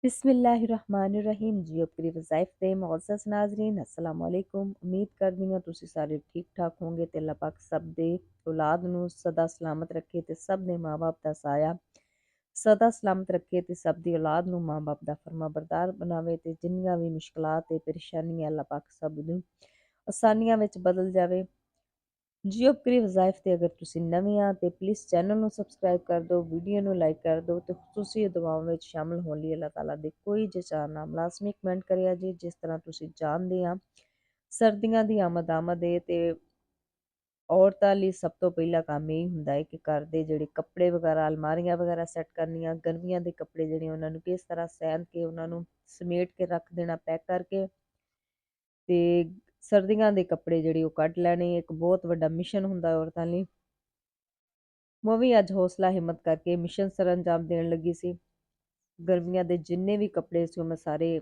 बिस्मिल्लाहिर्रहमानिर्रहीम जी अपनी वज़ाइफ ते मुअज़्ज़ज़ नाज़रीन अस्सलाम वालेकुम। उम्मीद करदी हां तुसीं सारे ठीक ठाक होंगे ते अल्लाह पाक सब दे औलाद नूं सदा सलामत रखे ते सब दे माँ बाप दा साया सदा सलामत रखे ते सब दी औलाद नूं माँ बाप दा फरमाबरदार बनावे ते जिन्नियां भी मुश्किलात ते परेशानियां अल्लाह पाक सब नूं आसानियां विच बदल जावे। जियो अपनी वज़ाइफ ते अगर तुसीं नवीं आ ते प्लीज़ चैनल नूं सबसक्राइब कर दो, वीडियो नूं लाइक कर दो ते खुसूसी दुआवां ਵਿੱਚ ਸ਼ਾਮਲ ਹੋਣ ਲਈ ਅੱਲਾਹ ਤਾਲਾ ਦੇ ਕੋਈ ਜਿਚਾ ਨਾਮ ਲਾਜ਼ਮੀ ਕਮੈਂਟ ਕਰਿਆ ਜੀ। ਜਿਸ ਤਰ੍ਹਾਂ ਤੁਸੀਂ ਜਾਣਦੇ ਆ ਸਰਦੀਆਂ ਦੀ ਆਮਦ ਏ ਤੇ ਔਰਤਾਂ ਲਈ ਸਭ ਤੋਂ ਪਹਿਲਾ ਕੰਮ ਇਹ ਹੁੰਦਾ ਹੈ ਕਿ ਘਰ ਦੇ ਜਿਹੜੇ ਕੱਪੜੇ ਵਗੈਰਾ ਅਲਮਾਰੀਆਂ ਵਗੈਰਾ ਸੈੱਟ ਕਰਨੀਆਂ, ਗਰਮੀਆਂ ਦੇ ਕੱਪੜੇ ਜਿਹੜੇ ਉਹਨਾਂ ਨੂੰ ਕਿਸ ਤਰ੍ਹਾਂ ਸਹਿਣ ਕੇ ਉਹਨਾਂ ਨੂੰ ਸਮੇਟ ਕੇ ਰੱਖ ਦੇਣਾ ਪੈਕ ਕਰਕੇ ਤੇ ਸਰਦੀਆਂ ਦੇ ਕੱਪੜੇ ਜਿਹੜੇ ਉਹ ਕੱਢ ਲੈਣੇ ਇੱਕ ਬਹੁਤ ਵੱਡਾ ਮਿਸ਼ਨ ਹੁੰਦਾ ਔਰਤਾਂ ਲਈ। ਮੈਂ ਵੀ ਅੱਜ ਹੌਸਲਾ ਹਿੰਮਤ ਕਰਕੇ ਮਿਸ਼ਨ ਸਰਅੰਜਾਮ ਦੇਣ ਲੱਗੀ ਸੀ। ਗਰਮੀਆਂ ਦੇ ਜਿੰਨੇ ਵੀ ਕੱਪੜੇ ਸੀ ਉਹ ਮੈਂ ਸਾਰੇ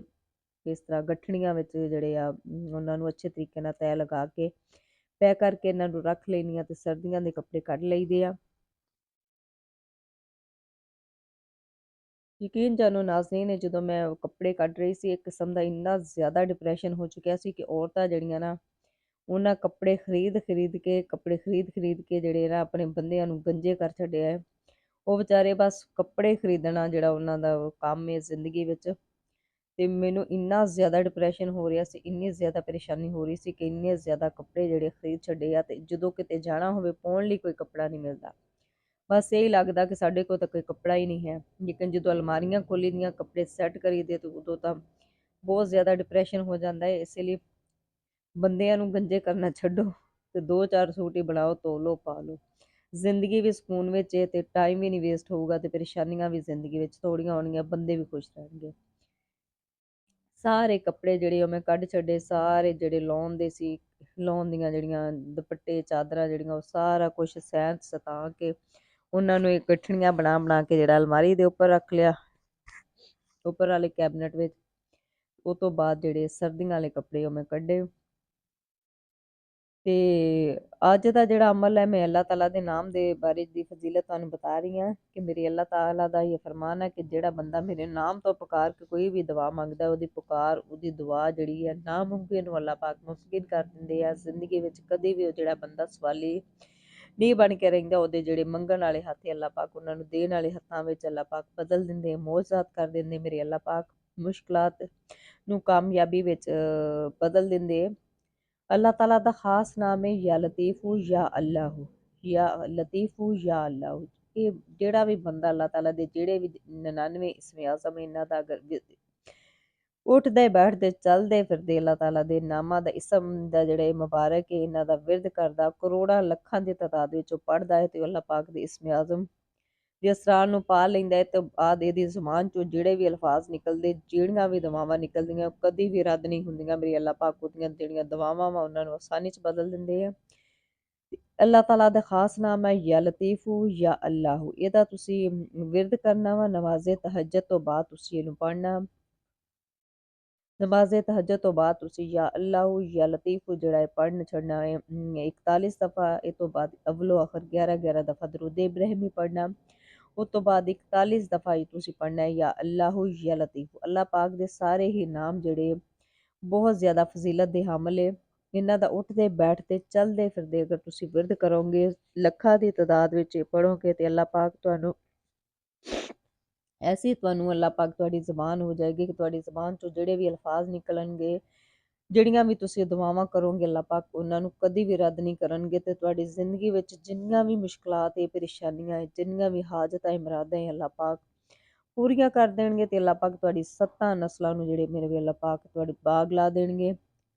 ਇਸ ਤਰ੍ਹਾਂ ਗੱਠੜੀਆਂ ਵਿੱਚ ਜਿਹੜੇ ਆ ਉਹਨਾਂ ਨੂੰ ਅੱਛੇ ਤਰੀਕੇ ਨਾਲ ਤੈਅ ਲਗਾ ਕੇ ਪੈਕ ਕਰਕੇ ਇਹਨਾਂ ਨੂੰ ਰੱਖ ਲੈਣੀ ਆ ਤੇ ਸਰਦੀਆਂ ਦੇ ਕੱਪੜੇ ਕੱਢ ਲਈਦੇ ਆ। ਯਕੀਨ ਜਾਣੋ ਨਾਜ਼ਰੀਨ ਨੇ ਜਦੋਂ ਮੈਂ ਉਹ ਕੱਪੜੇ ਕੱਢ ਰਹੀ ਸੀ ਇੱਕ ਕਿਸਮ ਦਾ ਇੰਨਾ ਜ਼ਿਆਦਾ ਡਿਪਰੈਸ਼ਨ ਹੋ ਚੁੱਕਿਆ ਸੀ ਕਿ ਔਰਤਾਂ ਜਿਹੜੀਆਂ ਨਾ ਉਹਨਾਂ ਕੱਪੜੇ ਖਰੀਦ ਖਰੀਦ ਕੇ ਜਿਹੜੇ ਨਾ ਆਪਣੇ ਬੰਦਿਆਂ ਨੂੰ ਗੰਜੇ ਕਰ ਛੱਡਿਆ ਹੈ। ਉਹ ਵਿਚਾਰੇ ਬਸ ਕੱਪੜੇ ਖਰੀਦਣਾ ਜਿਹੜਾ ਉਹਨਾਂ ਦਾ ਉਹ ਕੰਮ ਹੈ ਜ਼ਿੰਦਗੀ ਵਿੱਚ। ਤੇ ਮੈਨੂੰ ਇੰਨਾ ਜ਼ਿਆਦਾ ਡਿਪਰੈਸ਼ਨ ਹੋ ਰਿਹਾ ਸੀ, ਇੰਨੀ ਜ਼ਿਆਦਾ ਪਰੇਸ਼ਾਨੀ ਹੋ ਰਹੀ ਸੀ ਕਿ ਇੰਨੇ ਜ਼ਿਆਦਾ ਕੱਪੜੇ ਜਿਹੜੇ ਖਰੀਦ ਛੱਡੇ ਆ ਤੇ ਜਦੋਂ ਕਿਤੇ ਜਾਣਾ ਹੋਵੇ ਪਾਉਣ ਲਈ ਕੋਈ ਕੱਪੜਾ ਨਹੀਂ ਮਿਲਦਾ। ਬਸ ਇਹੀ ਲੱਗਦਾ ਕਿ ਸਾਡੇ ਕੋਲ ਤਾਂ ਕੋਈ ਕੱਪੜਾ ਹੀ ਨਹੀਂ ਹੈ। ਲੇਕਿਨ ਜਦੋਂ ਅਲਮਾਰੀਆਂ ਖੋਲੀ ਦੀਆਂ ਕੱਪੜੇ ਸੈੱਟ ਕਰੀਦੇ ਤੇ ਉਦੋਂ ਤਾਂ ਬਹੁਤ ਜ਼ਿਆਦਾ ਡਿਪਰੈਸ਼ਨ ਹੋ ਜਾਂਦਾ ਹੈ। ਇਸੇ ਲਈ ਬੰਦਿਆਂ ਨੂੰ ਗੰਜੇ ਕਰਨਾ ਛੱਡੋ ਤੇ ਦੋ ਚਾਰ ਸੂਟ ਹੀ ਬਣਾਓ, ਧੋ ਲਓ, ਪਾ ਲਓ। ਜ਼ਿੰਦਗੀ ਵੀ ਸਕੂਨ ਵਿੱਚ ਹੈ ਤੇ ਟਾਈਮ ਵੀ ਨਹੀਂ ਵੇਸਟ ਹੋਊਗਾ ਤੇ ਪਰੇਸ਼ਾਨੀਆਂ ਵੀ ਜ਼ਿੰਦਗੀ ਵਿੱਚ ਥੋੜ੍ਹੀਆਂ ਹੋਣਗੀਆਂ, ਬੰਦੇ ਵੀ ਖੁਸ਼ ਰਹਿਣਗੇ। ਸਾਰੇ ਕੱਪੜੇ ਜਿਹੜੇ ਉਹ ਮੈਂ ਕੱਢ ਛੱਡੇ, ਸਾਰੇ ਜਿਹੜੇ ਲਾਉਣ ਦੇ ਸੀ, ਲਾਉਣ ਦੀਆਂ ਜਿਹੜੀਆਂ ਦੁਪੱਟੇ ਚਾਦਰਾਂ ਜਿਹੜੀਆਂ ਉਹ ਸਾਰਾ ਕੁਛ ਸਹਿ ਸਤਾ ਕੇ ਉਹਨਾਂ ਨੂੰ ਇੱਕ ਗਠੜੀਆਂ ਬਣਾ ਬਣਾ ਕੇ ਜਿਹੜਾ ਅਲਮਾਰੀ ਦੇ ਉੱਪਰ ਰੱਖ ਲਿਆ, ਉੱਪਰ ਵਾਲੇ ਕੈਬਨਿਟ ਵਿੱਚ। ਉਹ ਤੋਂ ਬਾਅਦ ਜਿਹੜੇ ਸਰਦੀਆਂ ਵਾਲੇ ਕੱਪੜੇ ਉਹ ਮੈਂ ਕੱਢੇ ਤੇ ਅੱਜ ਦਾ ਜਿਹੜਾ ਅਮਲ ਹੈ ਮੈਂ ਅੱਲਾਹ ਤਾਲਾ ਦੇ ਨਾਮ ਦੇ ਬਾਰੇ ਦੀ ਫਜ਼ੀਲਤ ਤੁਹਾਨੂੰ ਬਤਾ ਰਹੀ ਹਾਂ ਕਿ ਮੇਰੀ ਅੱਲਾਹ ਤਾਲਾ ਦਾ ਇਹ ਫਰਮਾਨ ਹੈ ਕਿ ਜਿਹੜਾ ਬੰਦਾ ਮੇਰੇ ਨਾਮ ਤੋਂ ਪੁਕਾਰ ਕੇ ਕੋਈ ਵੀ ਦੁਆ ਮੰਗਦਾ ਉਹਦੀ ਪੁਕਾਰ ਉਹਦੀ ਦੁਆ ਜਿਹੜੀ ਹੈ ਨਾਮੁਮਕਿਨ ਨੂੰ ਅੱਲਾਹ ਪਾਕ ਮੁਮਕਿਨ ਕਰ ਦਿੰਦੇ ਆ। ਜ਼ਿੰਦਗੀ ਵਿੱਚ ਕਦੇ ਵੀ ਉਹ ਜਿਹੜਾ ਬੰਦਾ ਸਵਾਲੀ ਨਹੀਂ ਬਣ ਕੇ ਰਹਿੰਦਾ ਉਹਦੇ ਜਿਹੜੇ ਮੰਗਣ ਵਾਲੇ ਹੱਥ ਅੱਲਾਹ ਪਾਕ ਉਹਨਾਂ ਨੂੰ ਦੇਣ ਵਾਲੇ ਹੱਥਾਂ ਵਿੱਚ ਅੱਲਾਹ ਪਾਕ ਬਦਲ ਦਿੰਦੇ, ਮੌਜਜ਼ਾਤ ਕਰ ਦਿੰਦੇ। ਮੇਰੇ ਅੱਲਾਹ ਪਾਕ ਮੁਸ਼ਕਲਾਤ ਨੂੰ ਕਾਮਯਾਬੀ ਵਿੱਚ ਬਦਲ ਦਿੰਦੇ। अल्लाह ताला दा खास नाम है या लतीफ़ू या अल्लाह या लतीफ़ू या अल्लाह। ਇਹ ਜਿਹੜਾ ਵੀ ਬੰਦਾ ਅੱਲਾਹ ਤਾਲਾ ਦੇ ਜਿਹੜੇ ਵੀ 99 ਇਸਮੇ ਆਜ਼ਮ ਇਹਨਾਂ ਦਾ ਅਗਰ ਉੱਠਦੇ ਬੈਠਦੇ ਚੱਲਦੇ ਫਿਰਦੇ ਅੱਲਾਹ ਤਾਲਾ ਦੇ ਨਾਮਾਂ ਦਾ ਇਸਮ ਦਾ ਜਿਹੜਾ ਇਹ ਮੁਬਾਰਕ ਹੈ ਇਹਨਾਂ ਦਾ ਵਿਰਦ ਕਰਦਾ ਕਰੋੜਾਂ ਲੱਖਾਂ ਦੀ ਤਾਦਾਦ ਵਿੱਚ ਉਹ ਪੜ੍ਹਦਾ ਹੈ ਤੇ ਅੱਲਾਹ ਪਾਕ ਦੇ ਇਸਮੇ ਆਜ਼ਮ ਦੇ ਅਸਰਾਰ ਨੂੰ ਪਾ ਲੈਂਦਾ ਹੈ ਤੇ ਬਾਅਦ ਇਹਦੀ ਜ਼ੁਬਾਨ ਚੋਂ ਜਿਹੜੇ ਵੀ ਅਲਫਾਜ਼ ਨਿਕਲਦੇ ਜਿਹੜੀਆਂ ਵੀ ਦੁਆਵਾਂ ਨਿਕਲਦੀਆਂ ਉਹ ਕਦੀ ਵੀ ਰੱਦ ਨਹੀਂ ਹੁੰਦੀਆਂ। ਮੇਰੀ ਅੱਲਾਹ ਪਾਕ ਉਹਦੀਆਂ ਜਿਹੜੀਆਂ ਦੁਆਵਾਂ ਵਾ ਉਹਨਾਂ ਨੂੰ ਆਸਾਨੀ 'ਚ ਬਦਲ ਦਿੰਦੇ ਆ। ਅੱਲਾਹ ਤਾਲਾ ਦਾ ਖਾਸ ਨਾਮ ਹੈ ਯਾ ਲਤੀਫੂ ਯਾ ਅੱਲਾਹੂ। ਇਹਦਾ ਤੁਸੀਂ ਵਿਰਦ ਕਰਨਾ ਵਾ ਨਮਾਜ਼ੇ ਤਹੱਜਦ ਤੋਂ ਬਾਅਦ ਤੁਸੀਂ ਇਹਨੂੰ ਪੜ੍ਹਨਾ। ਨਮਾਜ਼ੇ ਤਹੱਜਦ ਤੋਂ ਬਾਅਦ ਤੁਸੀਂ ਯਾ ਅੱਲਾਹੂ ਯਾ ਲਤੀਫੂ ਜਿਹੜਾ ਹੈ ਪੜ੍ਹਨ ਛੱਡਣਾ ਹੈ 41 ਦਫਾ। ਇਹ ਤੋਂ ਬਾਅਦ ਅਵਲੋ ਆਖਰ 11 ਦਫਾ ਦਰੂਦ ਇਬਰਾਹਿਮੀ ਪੜ੍ਹਨਾ। ਉਸ ਤੋਂ ਬਾਅਦ 41 ਦਫਾ ਹੀ ਤੁਸੀਂ ਪੜ੍ਹਨਾ ਹੈ ਯਾ ਅੱਲਾਹੂ ਯਾ ਲਤੀਫੂ। ਅੱਲਾਹ ਪਾਕ ਦੇ ਸਾਰੇ ਹੀ ਨਾਮ ਜਿਹੜੇ ਬਹੁਤ ਜ਼ਿਆਦਾ ਫਜ਼ੀਲਤ ਦੇ ਹਾਮਲ ਹੈ। ਇਹਨਾਂ ਦਾ ਉੱਠਦੇ ਬੈਠਦੇ ਚੱਲਦੇ ਫਿਰਦੇ ਅਗਰ ਤੁਸੀਂ ਵਿਰਦ ਕਰੋਗੇ ਲੱਖਾਂ ਦੀ ਤਾਦਾਦ ਵਿੱਚ ਪੜ੍ਹੋਗੇ ਤੇ ਅੱਲਾਹ ਪਾਕ ਤੁਹਾਨੂੰ ਐਸੀ ਤੁਹਾਨੂੰ ਅੱਲਾਹ ਪਾਕ ਤੁਹਾਡੀ ਜ਼ਬਾਨ ਹੋ ਜਾਏਗੀ ਕਿ ਤੁਹਾਡੀ ਜ਼ਬਾਨ ਚੋਂ ਜਿਹੜੇ ਵੀ ਅਲਫਾਜ਼ ਨਿਕਲਣਗੇ ਜਿਹੜੀਆਂ ਵੀ ਤੁਸੀਂ ਦੁਆਵਾਂ ਕਰੋਗੇ ਅੱਲਾਹ ਪਾਕ ਉਹਨਾਂ ਨੂੰ ਕਦੀ ਵੀ ਰੱਦ ਨਹੀਂ ਕਰਨਗੇ ਤੇ ਤੁਹਾਡੀ ਜ਼ਿੰਦਗੀ ਵਿੱਚ ਜਿੰਨੀਆਂ ਵੀ ਮੁਸ਼ਕਲਾਤ ਹੈ ਪਰੇਸ਼ਾਨੀਆਂ ਹੈ ਜਿੰਨੀਆਂ ਵੀ ਹਾਜਤਾਂ ਹੈ ਮੁਰਾਦਾਂ ਹੈ ਅੱਲਾਹ ਪਾਕ ਪੂਰੀਆਂ ਕਰ ਦੇਣਗੇ ਤੇ ਅੱਲਾਹ ਪਾਕ ਤੁਹਾਡੀ 7 ਨਸਲਾਂ ਨੂੰ ਜਿਹੜੇ ਮੇਰੇ ਵੀ ਅੱਲਾਹ ਪਾਕ ਤੁਹਾਡੇ ਬਾਗ ਲਾ ਦੇਣਗੇ।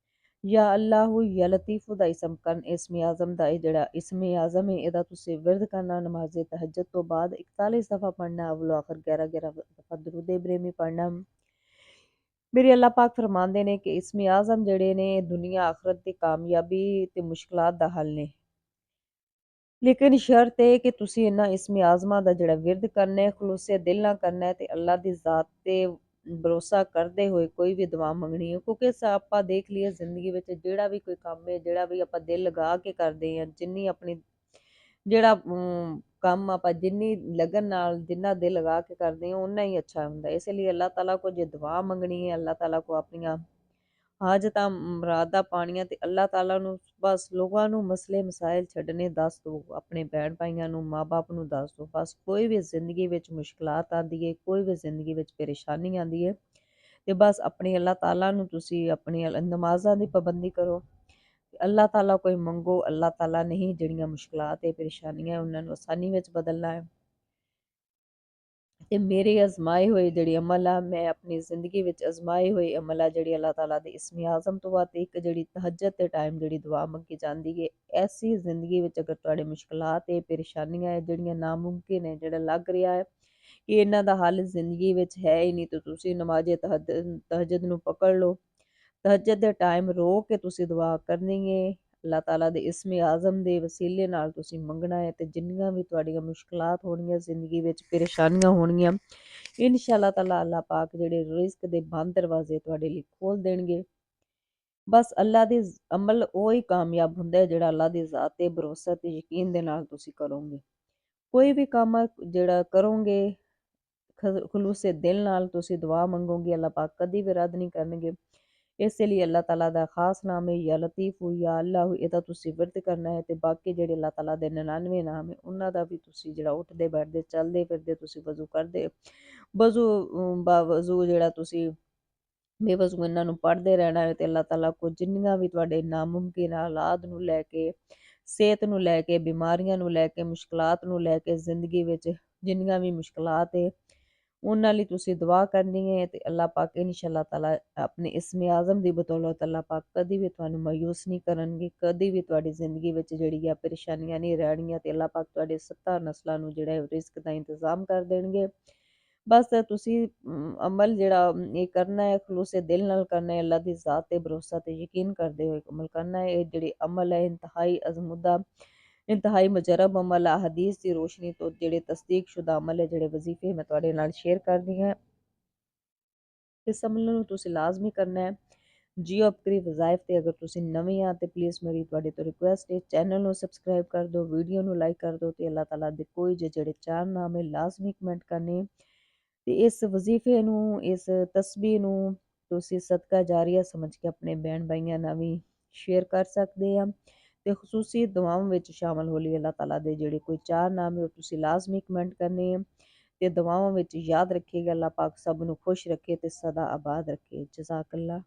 ਯਾ ਅੱਲਾਹੂ ਯਾ ਲਤੀਫੂ ਦਾ ਇਸਮੇ ਆਜ਼ਮ ਦਾ ਇਹ ਜਿਹੜਾ ਇਸਮੇ ਆਜ਼ਮ ਹੈ ਇਹਦਾ ਤੁਸੀਂ ਵਿਰਦ ਕਰਨਾ ਨਮਾਜ਼ ਤਹੱਜਦ ਤੋਂ ਬਾਅਦ 41 ਦਫਾ ਪੜ੍ਹਨਾ ਅਵਲ ਆਖਰ 11 ਦਫਾ ਦਰੂਦ ਇਬਰਾਹਿਮੀ ਪੜ੍ਹਨਾ। ਮੇਰੇ ਅੱਲਾਹ ਪਾਕ ਫਰਮਾਉਂਦੇ ਨੇ ਕਿ ਇਸਮੇ ਆਜ਼ਮ ਜਿਹੜੇ ਨੇ ਦੁਨੀਆ ਆਖਰਤ ਦੀ ਕਾਮਯਾਬੀ ਤੇ ਮੁਸ਼ਕਲਾਤ ਦਾ ਹੱਲ ਨੇ। ਲੇਕਿਨ ਸ਼ਰਤ ਹੈ ਕਿ ਤੁਸੀਂ ਇਹਨਾਂ ਇਸਮੇ ਆਜ਼ਮਾਂ ਦਾ ਜਿਹੜਾ ਵਿਰਦ ਕਰਨਾ ਹੈ ਖਲੂਸੇ ਦਿਲ ਨਾਲ ਕਰਨਾ ਹੈ ਤੇ ਅੱਲਾਹ ਦੀ ਜ਼ਾਤ ਤੇ ਭਰੋਸਾ ਕਰਦੇ ਹੋਏ ਕੋਈ ਵੀ ਦੁਆ ਮੰਗਣੀ ਹੈ। ਕਿਉਂਕਿ ਆਪਾਂ ਦੇਖ ਲਈਏ ਜ਼ਿੰਦਗੀ ਵਿੱਚ ਜਿਹੜਾ ਵੀ ਕੋਈ ਕੰਮ ਹੈ ਜਿਹੜਾ ਵੀ ਆਪਾਂ ਦਿਲ ਲਗਾ ਕੇ ਕਰਦੇ ਹਾਂ ਜਿੰਨੀ ਆਪਣੀ ਜਿਹੜਾ ਕੰਮ ਆਪਾਂ ਜਿੰਨੀ ਲਗਨ ਨਾਲ, ਜਿੰਨਾ ਦਿਲ ਲਗਾ ਕੇ ਕਰਦੇ ਹਾਂ, ਓਨਾ ਹੀ ਅੱਛਾ ਹੁੰਦਾ। ਇਸ ਲਈ ਅੱਲਾਹ ਤਾਲਾ ਕੋਲ ਜੇ ਦੁਆ ਮੰਗਣੀ ਹੈ, ਅੱਲਾਹ ਤਾਲਾ ਕੋ ਆਪਣੀਆਂ ਹਾਜਤਾਂ ਮੁਰਾਦਾਂ ਪਾਣੀਆਂ ਤੇ ਅੱਲਾਹ ਤਾਲਾ ਨੂੰ ਬਸ ਲੋਕਾਂ ਨੂੰ ਮਸਲੇ ਮਸਾਇਲ ਛੱਡਣੇ ਦੱਸ ਦਿਓ, ਆਪਣੇ ਭੈਣ ਭਾਈਆਂ ਨੂੰ, ਮਾਂ-ਬਾਪ ਨੂੰ ਦੱਸ ਦਿਓ। ਬਸ ਕੋਈ ਵੀ ਜ਼ਿੰਦਗੀ ਵਿੱਚ ਮੁਸ਼ਕਿਲਾਤ ਆਉਂਦੀ ਹੈ, ਕੋਈ ਵੀ ਜ਼ਿੰਦਗੀ ਵਿੱਚ ਪਰੇਸ਼ਾਨੀ ਆਉਂਦੀ ਹੈ, ਤੇ ਬਸ ਆਪਣੀ ਅੱਲਾਹ ਤਾਲਾ ਨੂੰ ਤੁਸੀਂ ਆਪਣੀ ਨਮਾਜ਼ਾਂ ਦੀ ਪਾਬੰਦੀ ਕਰੋ। ਅੱਲਾਹ ਤਾਲਾ ਕੋਈ ਮੰਗੋ, ਅੱਲਾਹ ਤਾਲਾ ਨੇ ਹੀ ਜਿਹੜੀਆਂ ਮੁਸ਼ਕਿਲਾਤ ਹੈ, ਪਰੇਸ਼ਾਨੀਆਂ ਉਹਨਾਂ ਨੂੰ ਆਸਾਨੀ ਵਿੱਚ ਬਦਲਣਾ ਹੈ। ਤੇ ਮੇਰੇ ਅਜ਼ਮਾਏ ਹੋਏ ਜਿਹੜੇ ਅਮਲ ਆ, ਮੈਂ ਆਪਣੀ ਜ਼ਿੰਦਗੀ ਵਿੱਚ ਅਜ਼ਮਾਏ ਹੋਏ ਅਮਲ ਆ ਜਿਹੜੇ ਅੱਲਾਹ ਤਾਲਾ ਦੇ ਇਸਮੇ ਆਜ਼ਮ ਤੋਂ ਬਾਅਦ ਇੱਕ ਜਿਹੜੀ ਤਹੱਜਦ ਦੇ ਟਾਈਮ ਜਿਹੜੀ ਦੁਆ ਮੰਗੀ ਜਾਂਦੀ ਹੈ, ਐਸੀ ਜ਼ਿੰਦਗੀ ਵਿੱਚ ਅਗਰ ਤੁਹਾਡੇ ਮੁਸ਼ਕਿਲਾਤ ਹੈ, ਪਰੇਸ਼ਾਨੀਆਂ ਹੈ, ਜਿਹੜੀਆਂ ਨਾਮੁਮਕਿਨ ਹੈ, ਜਿਹੜਾ ਲੱਗ ਰਿਹਾ ਹੈ ਕਿ ਇਹਨਾਂ ਦਾ ਹੱਲ ਜ਼ਿੰਦਗੀ ਵਿੱਚ ਹੈ ਹੀ ਨਹੀਂ, ਤੇ ਤੁਸੀਂ ਨਮਾਜ਼ੇ ਤਹੱਜਦ ਨੂੰ ਪਕੜ ਲਓ। ਤਹੱਜਦ ਦੇ ਟਾਈਮ ਰੋ ਕੇ ਤੁਸੀਂ ਦੁਆ ਕਰਨੀ ਹੈ, ਅੱਲਾਹ ਤਾਲਾ ਦੇ ਇਸਮੇ ਆਜ਼ਮ ਦੇ ਵਸੀਲੇ ਨਾਲ ਤੁਸੀਂ ਮੰਗਣਾ ਹੈ, ਤੇ ਜਿੰਨੀਆਂ ਵੀ ਤੁਹਾਡੀਆਂ ਮੁਸ਼ਕਿਲਾਤ ਹੋਣਗੀਆਂ ਜ਼ਿੰਦਗੀ ਵਿੱਚ, ਪਰੇਸ਼ਾਨੀਆਂ ਹੋਣਗੀਆਂ, ਇਨਸ਼ਾ ਅੱਲਾਹ ਤਾਲਾ ਅੱਲਾਹ ਪਾਕ ਜਿਹੜੇ ਰਿਜ਼ਕ ਦੇ ਬੰਦ ਦਰਵਾਜ਼ੇ ਤੁਹਾਡੇ ਲਈ ਖੋਲ ਦੇਣਗੇ। ਬਸ ਅੱਲਾਹ ਦੇ ਅਮਲ ਉਹ ਹੀ ਕਾਮਯਾਬ ਹੁੰਦਾ ਹੈ ਜਿਹੜਾ ਅੱਲਾਹ ਦੀ ਜ਼ਾਤ ਤੇ ਭਰੋਸਾ ਤੇ ਯਕੀਨ ਦੇ ਨਾਲ ਤੁਸੀਂ ਕਰੋਗੇ। ਕੋਈ ਵੀ ਕੰਮ ਆ ਜਿਹੜਾ ਕਰੋਗੇ ਖਲੂਸੇ ਦਿਲ ਨਾਲ ਤੁਸੀਂ ਦੁਆ ਮੰਗੋਗੇ, ਅੱਲਾਹ ਪਾਕ ਕਦੀ ਵੀ ਰੱਦ ਨਹੀਂ ਕਰਨਗੇ। ਇਸੇ ਲਈ ਅੱਲਾਹ ਤਾਲਾ ਦਾ ਖਾਸ ਨਾਮ ਹੈ ਯਾ ਲਤੀਫੂ ਯਾ ਅੱਲਾਹੁ, ਇਹਦਾ ਤੁਸੀਂ ਵਿਰਤ ਕਰਨਾ ਹੈ। ਤੇ ਬਾਕੀ ਜਿਹੜੇ ਅੱਲਾਹ ਤਾਲਾ ਦੇ 99 ਨਾਮ ਹੈ, ਉਹਨਾਂ ਦਾ ਵੀ ਤੁਸੀਂ ਜਿਹੜਾ ਉੱਠਦੇ ਬੈਠਦੇ ਚੱਲਦੇ ਫਿਰਦੇ ਤੁਸੀਂ ਵਜ਼ੂ ਕਰਦੇ, ਵਜ਼ੂ ਜਿਹੜਾ ਤੁਸੀਂ ਬੇਵਜ਼ੂ ਇਹਨਾਂ ਨੂੰ ਪੜ੍ਹਦੇ ਰਹਿਣਾ ਹੈ। ਤੇ ਅੱਲਾਹ ਤਾਲਾ ਕੋਲ ਜਿੰਨੀਆਂ ਵੀ ਤੁਹਾਡੇ ਨਾਮੁਮਕਿਨ ਹਾਲਾਤ ਨੂੰ ਲੈ ਕੇ, ਸਿਹਤ ਨੂੰ ਲੈ ਕੇ, ਬਿਮਾਰੀਆਂ ਨੂੰ ਲੈ ਕੇ, ਮੁਸ਼ਕਿਲਾਤ ਨੂੰ ਲੈ ਕੇ, ਜ਼ਿੰਦਗੀ ਵਿੱਚ ਜਿੰਨੀਆਂ ਵੀ ਮੁਸ਼ਕਿਲਾਤ ਹੈ, ਉਹਨਾਂ ਲਈ ਤੁਸੀਂ ਦੁਆ ਕਰਨੀ ਹੈ। ਤੇ ਅੱਲਾਹ ਪਾਕ ਇਨਸ਼ਾ ਅੱਲਾਹ ਤਾਲਾ ਆਪਣੇ ਇਸਮੇ ਆਜ਼ਮ ਦੀ ਬਦੌਲਤ ਅੱਲਾਹ ਪਾਕ ਕਦੀ ਵੀ ਤੁਹਾਨੂੰ ਮਾਯੂਸ ਨਹੀਂ ਕਰਨਗੇ, ਕਦੀ ਵੀ ਤੁਹਾਡੀ ਜ਼ਿੰਦਗੀ ਵਿੱਚ ਜਿਹੜੀ ਆ ਪਰੇਸ਼ਾਨੀਆਂ ਨਹੀਂ ਰਹਿਣਗੀਆਂ, ਤੇ ਅੱਲਾਹ ਪਾਕ ਤੁਹਾਡੇ 70 ਨਸਲਾਂ ਨੂੰ ਜਿਹੜਾ ਹੈ ਰਿਜ਼ਕ ਦਾ ਇੰਤਜ਼ਾਮ ਕਰ ਦੇਣਗੇ। ਬਸ ਤੁਸੀਂ ਅਮਲ ਜਿਹੜਾ ਇਹ ਕਰਨਾ ਹੈ, ਖਲੂਸੇ ਦਿਲ ਨਾਲ ਕਰਨਾ ਹੈ, ਅੱਲਾਹ ਦੀ ਜ਼ਾਤ ਤੇ ਭਰੋਸਾ ਤੇ ਯਕੀਨ ਕਰਦੇ ਹੋਏ ਅਮਲ ਕਰਨਾ ਹੈ। ਇਹ ਜਿਹੜੇ ਅਮਲ ਹੈ ਇੰਤਹਾਈ ਅਜ਼ਮੁਦਾ, ਇੰਤਹਾਈ ਮੁਜਰਬ ਅਮਲ ਆ, ਹਦੀਸ ਦੀ ਰੋਸ਼ਨੀ ਤੋਂ ਜਿਹੜੇ ਤਸਦੀਕ ਸ਼ੁਦਾ ਅਮਲ ਹੈ, ਜਿਹੜੇ ਵਜ਼ੀਫੇ ਮੈਂ ਤੁਹਾਡੇ ਨਾਲ ਸ਼ੇਅਰ ਕਰਦੀ ਹਾਂ, ਇਸ ਅਮਲ ਨੂੰ ਤੁਸੀਂ ਲਾਜ਼ਮੀ ਕਰਨਾ ਹੈ। ਜੀਓ ਅਪਕਰੀ ਵਜ਼ਾਇਫ ਤੇ ਅਗਰ ਤੁਸੀਂ ਨਵੇਂ ਆ ਤੇ ਪਲੀਜ਼ ਮੇਰੀ ਤੁਹਾਡੇ ਤੋਂ ਰਿਕੁਐਸਟ ਹੈ, ਚੈਨਲ ਨੂੰ ਸਬਸਕ੍ਰਾਈਬ ਕਰ ਦਿਓ, ਵੀਡੀਓ ਨੂੰ ਲਾਈਕ ਕਰ ਦਿਓ, ਤੇ ਅੱਲਾਹ ਤਾਲਾ ਦੇ ਕੋਈ ਜਿਹੜੇ ਚਾਰ ਨਾਮ ਹੈ ਲਾਜ਼ਮੀ ਕਮੈਂਟ ਕਰਨੇ। ਤੇ ਇਸ ਵਜ਼ੀਫੇ ਨੂੰ, ਇਸ ਤਸਬੀਹ ਨੂੰ ਤੁਸੀਂ ਸਦਕਾ ਜਾਰੀਆ ਸਮਝ ਕੇ ਆਪਣੇ ਭੈਣ ਭਾਈਆਂ ਨਾਲ ਵੀ ਸ਼ੇਅਰ ਕਰ ਸਕਦੇ ਆ। ਤੇ ਖੁਸੂਸੀ ਦੁਆਵਾਂ ਵਿੱਚ ਸ਼ਾਮਲ ਹੋ ਲਈ ਅੱਲਾਹ ਤਾਲਾ ਦੇ ਜਿਹੜੇ ਕੋਈ ਚਾਰ ਨਾਮ ਹੈ ਉਹ ਤੁਸੀਂ ਲਾਜ਼ਮੀ ਕਮੈਂਟ ਕਰਨੇ ਆ, ਤੇ ਦੁਆਵਾਂ ਵਿੱਚ ਯਾਦ ਰੱਖੀਏਗਾ। ਅੱਲਾਹ ਪਾਕ ਸਭ ਨੂੰ ਖੁਸ਼ ਰੱਖੇ ਤੇ ਸਦਾ ਆਬਾਦ ਰੱਖੇ। ਜਜ਼ਾਕ ਅੱਲਾ।